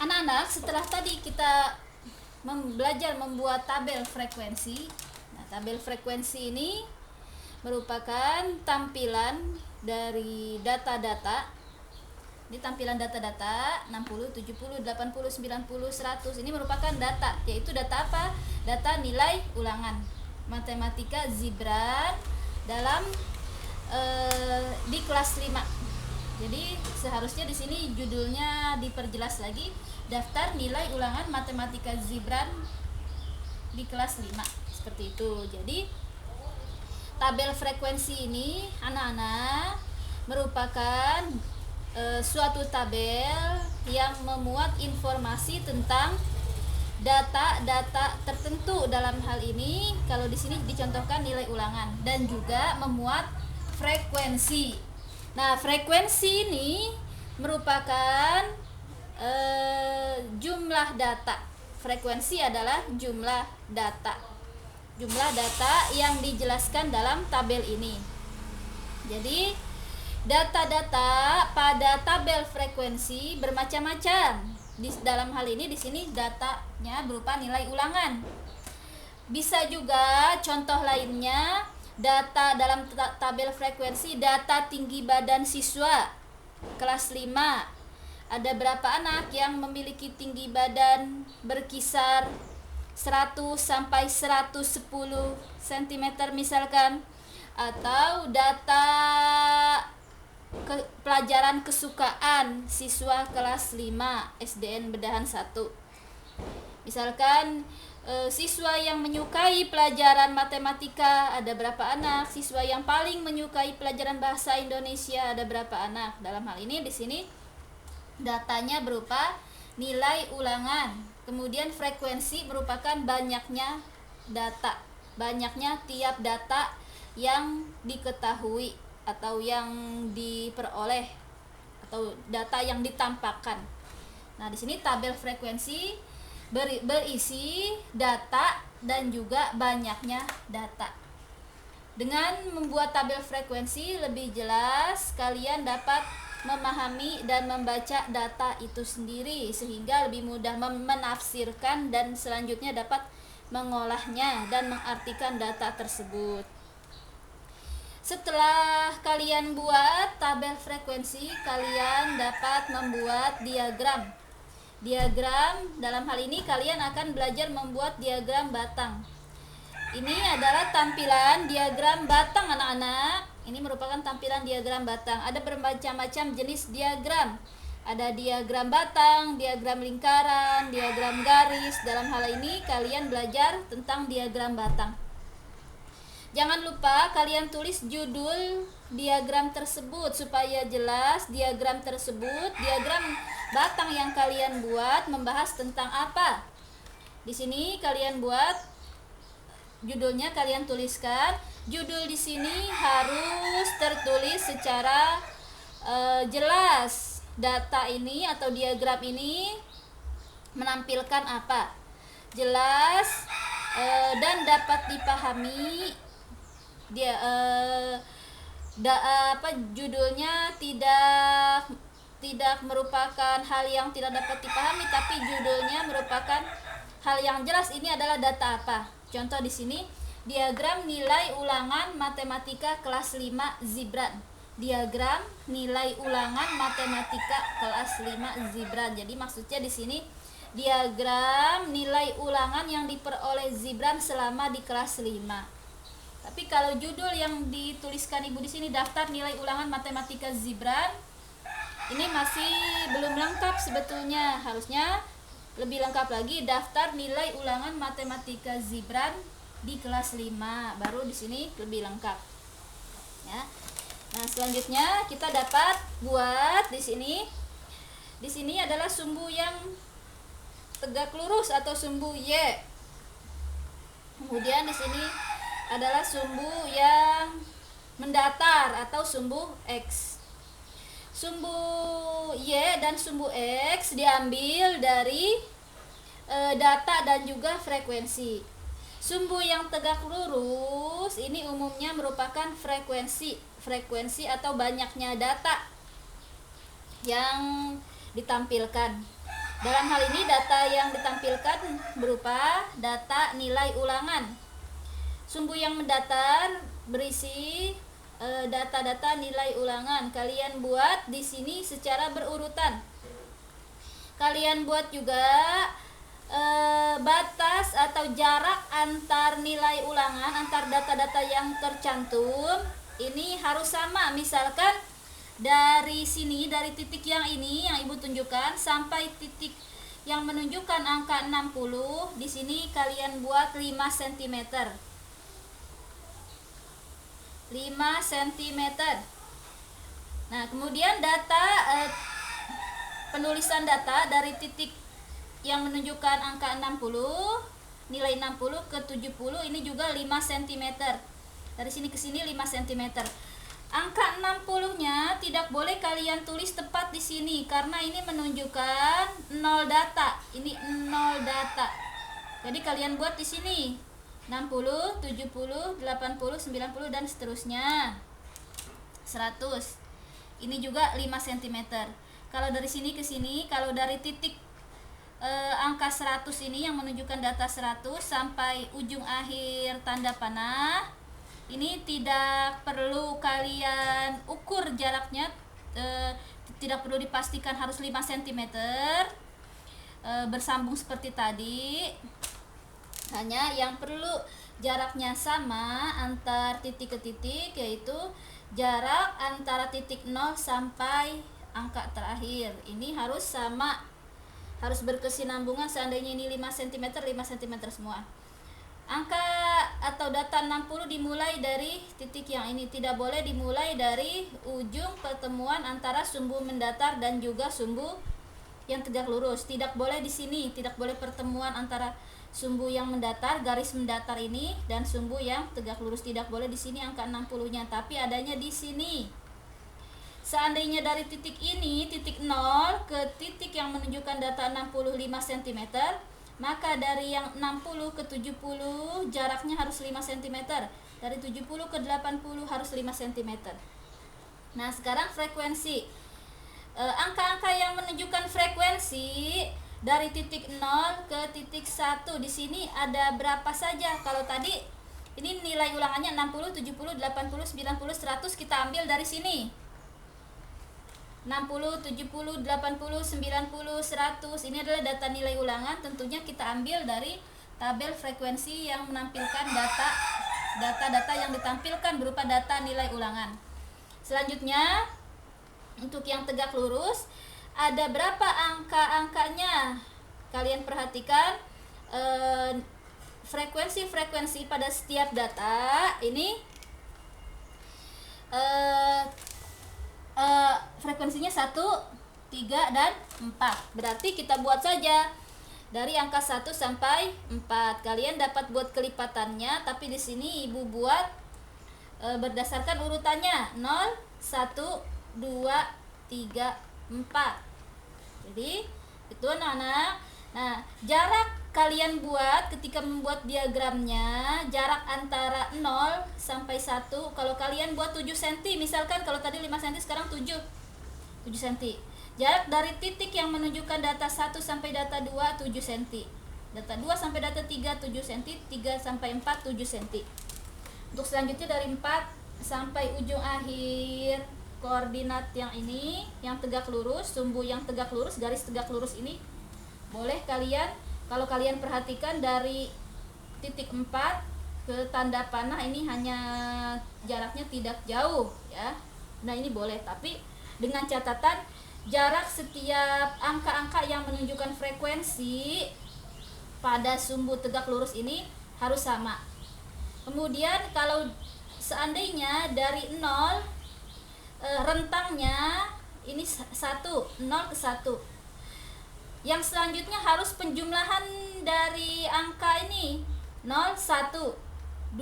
Anak-anak, setelah tadi kita belajar membuat tabel frekuensi. Nah, tabel frekuensi ini merupakan tampilan dari data-data. Ini tampilan data-data 60, 70, 80, 90, 100. Ini merupakan data, yaitu data apa? Data nilai ulangan matematika Zibran dalam di kelas 5. Jadi seharusnya di sini judulnya diperjelas lagi, daftar nilai ulangan matematika Zibran di kelas 5. Seperti itu. Jadi tabel frekuensi ini anak-anak merupakan suatu tabel yang memuat informasi tentang data-data tertentu. Dalam hal ini kalau di sini dicontohkan nilai ulangan dan juga memuat frekuensi. Nah, frekuensi ini merupakan jumlah data. Frekuensi adalah jumlah data. Jumlah data yang dijelaskan dalam tabel ini. Jadi, data-data pada tabel frekuensi bermacam-macam. Dalam hal ini di sini datanya berupa nilai ulangan. Bisa juga contoh lainnya, data dalam tabel frekuensi, data tinggi badan siswa kelas 5. Ada berapa anak yang memiliki tinggi badan berkisar 100 sampai 110 cm misalkan. Atau data pelajaran kesukaan siswa kelas 5 SDN Bedahan 1. Misalkan siswa yang menyukai pelajaran matematika ada berapa anak, siswa yang paling menyukai pelajaran bahasa Indonesia ada berapa anak. Dalam hal ini di sini datanya berupa nilai ulangan. Kemudian frekuensi merupakan banyaknya data, banyaknya tiap data yang diketahui atau yang diperoleh atau data yang ditampakkan. Nah, di sini tabel frekuensi berisi data dan juga banyaknya data. Dengan membuat tabel frekuensi lebih jelas, kalian dapat memahami dan membaca data itu sendiri sehingga lebih mudah menafsirkan dan selanjutnya dapat mengolahnya dan mengartikan data tersebut. Setelah kalian buat tabel frekuensi, kalian dapat membuat diagram. Diagram, dalam hal ini kalian akan belajar membuat diagram batang. Ini adalah tampilan diagram batang anak-anak. Ini merupakan tampilan diagram batang. Ada bermacam-macam jenis diagram. Ada diagram batang, diagram lingkaran, diagram garis. Dalam hal ini kalian belajar tentang diagram batang. Jangan lupa kalian tulis judul diagram tersebut supaya jelas diagram tersebut, diagram batang yang kalian buat membahas tentang apa. Di sini kalian buat judulnya, kalian tuliskan. Judul di sini harus tertulis secara jelas. Data ini atau diagram ini menampilkan apa? Jelas dan dapat dipahami. Judulnya tidak merupakan hal yang tidak dapat dipahami, tapi judulnya merupakan hal yang jelas. Ini adalah data apa? Contoh di sini, diagram nilai ulangan matematika kelas 5 Zibran. Diagram nilai ulangan matematika kelas 5 Zibran. Jadi maksudnya di sini diagram nilai ulangan yang diperoleh Zibran selama di kelas 5. Tapi kalau judul yang dituliskan Ibu di sini daftar nilai ulangan matematika Zibran, ini masih belum lengkap sebetulnya. Harusnya lebih lengkap lagi, daftar nilai ulangan matematika Zibran di kelas 5. Baru di sini lebih lengkap. Ya. Nah, selanjutnya kita dapat buat di sini. Di sini adalah sumbu yang tegak lurus atau sumbu Y. Kemudian di sini adalah sumbu yang mendatar atau sumbu X. Sumbu Y dan sumbu X diambil dari data dan juga frekuensi. Sumbu yang tegak lurus ini umumnya merupakan frekuensi atau banyaknya data yang ditampilkan. Dalam hal ini data yang ditampilkan berupa data nilai ulangan. Sumbu yang mendatar berisi data-data nilai ulangan. Kalian buat di sini secara berurutan. Kalian buat juga batas atau jarak antar nilai ulangan, antar data-data yang tercantum ini harus sama. Misalkan dari sini, dari titik yang ini yang Ibu tunjukkan sampai titik yang menunjukkan angka 60, di sini kalian buat 5 cm. 5 cm. Nah, kemudian data penulisan data dari titik yang menunjukkan angka 60, nilai 60 ke 70 ini juga 5 cm. Dari sini ke sini 5 cm. Angka 60-nya tidak boleh kalian tulis tepat di sini karena ini menunjukkan 0 data. Ini 0 data. Jadi kalian buat di sini 60, 70, 80, 90 dan seterusnya. 100. Ini juga 5 cm. Kalau dari sini ke sini, kalau dari titik angka 100 ini yang menunjukkan data 100 sampai ujung akhir tanda panah, ini tidak perlu kalian ukur jaraknya, tidak perlu dipastikan harus 5 cm bersambung seperti tadi. Hanya yang perlu jaraknya sama antar titik ke titik, yaitu jarak antara titik 0 sampai angka terakhir. Ini harus sama, harus berkesinambungan. Seandainya ini 5 cm, 5 cm semua. Angka atau data 60 dimulai dari titik yang ini, tidak boleh dimulai dari ujung pertemuan antara sumbu mendatar dan juga sumbu yang tegak lurus. Tidak boleh di sini, tidak boleh pertemuan antara sumbu yang mendatar, garis mendatar ini dan sumbu yang tegak lurus. Tidak boleh di sini angka 60-nya, tapi adanya di sini. Seandainya dari titik ini, titik 0 ke titik yang menunjukkan data 65 cm, maka dari yang 60 ke 70 jaraknya harus 5 cm. Dari 70 ke 80 harus 5 cm. Nah, sekarang frekuensi. Angka-angka yang menunjukkan frekuensi dari titik 0 ke titik 1 di sini ada berapa saja? Kalau tadi ini nilai ulangannya 60, 70, 80, 90, 100, kita ambil dari sini. 60, 70, 80, 90, 100. Ini adalah data nilai ulangan. Tentunya kita ambil dari tabel frekuensi yang menampilkan data-data yang ditampilkan berupa data nilai ulangan. Selanjutnya, untuk yang tegak lurus, ada berapa angka-angkanya? Kalian perhatikan frekuensi-frekuensi pada setiap data ini frekuensinya 1, 3, dan 4. Berarti kita buat saja dari angka 1 sampai 4. Kalian dapat buat kelipatannya, tapi di sini Ibu buat berdasarkan urutannya 0, 1, 2, 3, 4. Jadi itu anak-anak. Nah, jarak kalian buat ketika membuat diagramnya, jarak antara 0 sampai 1. Kalau kalian buat 7 cm, misalkan kalau tadi 5 cm, sekarang 7 cm. Jarak dari titik yang menunjukkan data 1 sampai data 2, 7 cm. Data 2 sampai data 3, 7 cm. 3 sampai 4, 7 cm. Untuk selanjutnya dari 4 sampai ujung akhir koordinat yang ini, yang tegak lurus, sumbu yang tegak lurus, garis tegak lurus ini, boleh kalian, kalau kalian perhatikan dari titik 4 ke tanda panah ini hanya jaraknya tidak jauh ya. Nah, ini boleh, tapi dengan catatan jarak setiap angka-angka yang menunjukkan frekuensi pada sumbu tegak lurus ini harus sama. Kemudian kalau seandainya dari 0 rentangnya ini 1, 0 ke 1. Yang selanjutnya harus penjumlahan dari angka ini 0, 1, 2,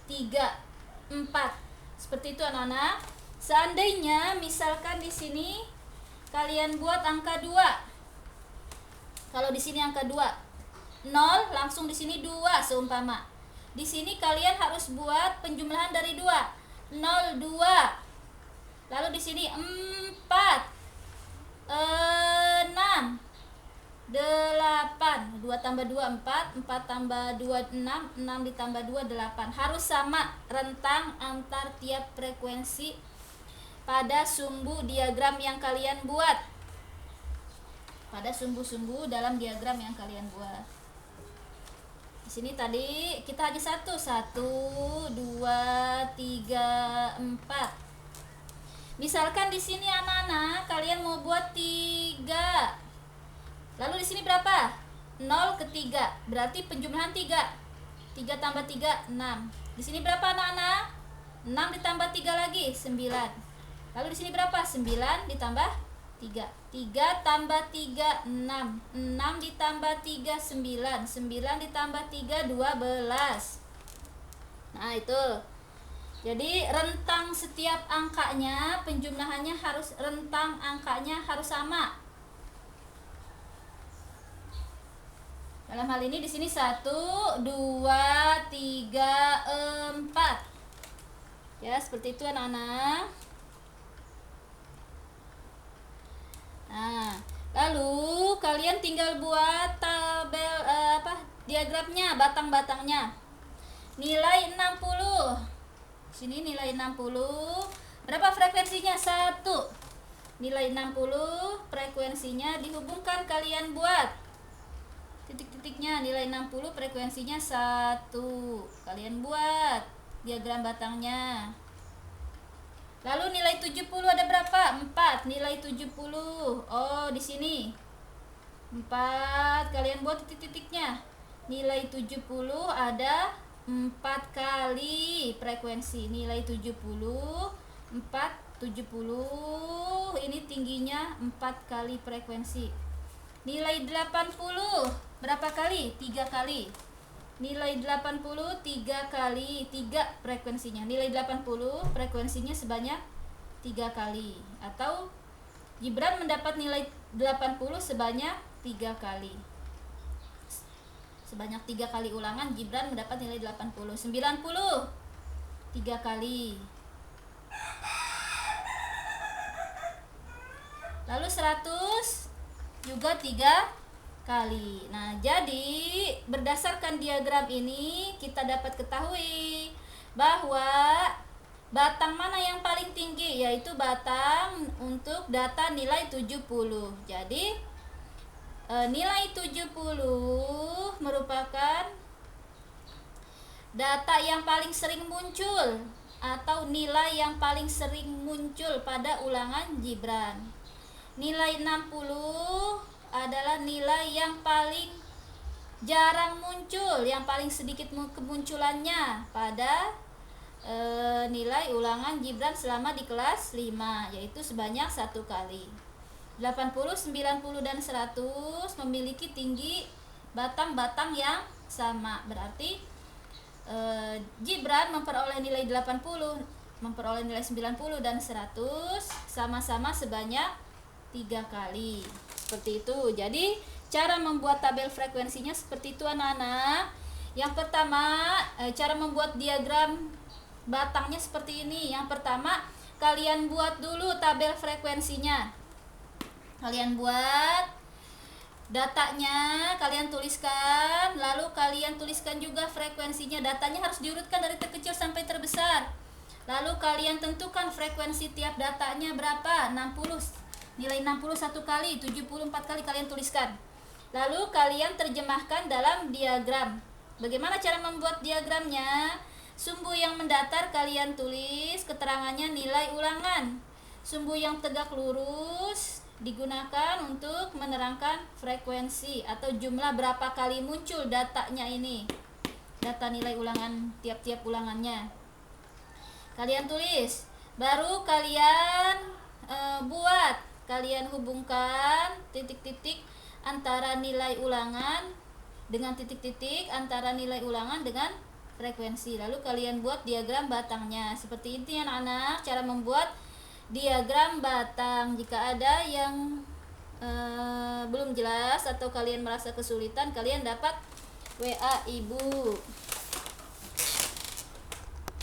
3, 4. Seperti itu anak-anak. Seandainya misalkan di sini kalian buat angka 2. Kalau di sini angka 2, 0 langsung di sini 2 seumpama. Di sini kalian harus buat penjumlahan dari 2. 0, 2. Lalu di sini 4, 6, 2 tambah 2 4, 4 tambah 2 6, 6 ditambah 2 8. Harus sama rentang antar tiap frekuensi pada sumbu diagram yang kalian buat. Pada sumbu-sumbu dalam diagram yang kalian buat. Di sini tadi kita hanya 1, 2, 3, 4. Misalkan di sini anak-anak kalian mau buat 3. Lalu di sini berapa? 0 ke 3. Berarti penjumlahan 3. 3 tambah 3 6. Di sini berapa anak-anak? 6 ditambah 3 lagi 9. Lalu di sini berapa? 9 ditambah 3. 3 tambah 3 6. 6 ditambah 3 9. 9 ditambah 3 12. Nah, itu. Jadi rentang setiap angkanya, penjumlahannya harus rentang angkanya harus sama. Dalam hal ini di sini 1 2 3 4. Ya, seperti itu anak-anak. Nah, lalu kalian tinggal buat tabel diagramnya, batang-batangnya. Nilai 60. Sini nilai 60. Berapa frekuensinya? 1. Nilai 60 frekuensinya dihubungkan, kalian buat titik-titiknya. Nilai 60 frekuensinya 1. Kalian buat diagram batangnya. Lalu nilai 70 ada berapa? 4. Nilai 70. Oh, di sini 4. Kalian buat titik-titiknya. Nilai 70 ada 4 kali frekuensi. Nilai 70 4 70. Ini tingginya 4 kali frekuensi. Nilai 80 berapa kali? 3 kali. Nilai 80 3 kali 3 frekuensinya. Nilai 80 frekuensinya sebanyak 3 kali. Atau Gibran mendapat nilai 80 sebanyak 3 kali. Sebanyak 3 kali ulangan Gibran mendapat nilai 80. 90 3 kali. Lalu 100 juga 3 kali. Nah, jadi berdasarkan diagram ini kita dapat ketahui bahwa batang mana yang paling tinggi, yaitu batang untuk data nilai 70. Jadi nilai 70 merupakan data yang paling sering muncul atau nilai yang paling sering muncul pada ulangan Gibran. Nilai 60 adalah nilai yang paling jarang muncul, yang paling sedikit kemunculannya pada nilai ulangan Gibran selama di kelas 5, yaitu sebanyak 1 kali. 80, 90, dan 100 memiliki tinggi batang-batang yang sama. Berarti Gibran memperoleh nilai 80, memperoleh nilai 90, dan 100 sama-sama sebanyak 3 kali. Seperti itu. Jadi cara membuat tabel frekuensinya seperti itu anak-anak. Yang pertama, cara membuat diagram batangnya seperti ini. Yang pertama, kalian buat dulu tabel frekuensinya. Kalian buat datanya, kalian tuliskan, lalu kalian tuliskan juga frekuensinya. Datanya harus diurutkan dari terkecil sampai terbesar. Lalu kalian tentukan frekuensi tiap datanya berapa. 60. Nilai 60 1 kali, 70 4 kali kalian tuliskan. Lalu kalian terjemahkan dalam diagram. Bagaimana cara membuat diagramnya? Sumbu yang mendatar kalian tulis keterangannya nilai ulangan. Sumbu yang tegak lurus digunakan untuk menerangkan frekuensi atau jumlah berapa kali muncul datanya ini. Data nilai ulangan tiap-tiap ulangannya. Kalian tulis. Baru kalian buat. Kalian hubungkan titik-titik antara nilai ulangan dengan titik-titik antara nilai ulangan dengan frekuensi. Lalu kalian buat diagram batangnya. Seperti ini anak-anak cara membuat diagram batang. Jika ada yang belum jelas atau kalian merasa kesulitan, kalian dapat WA ibu.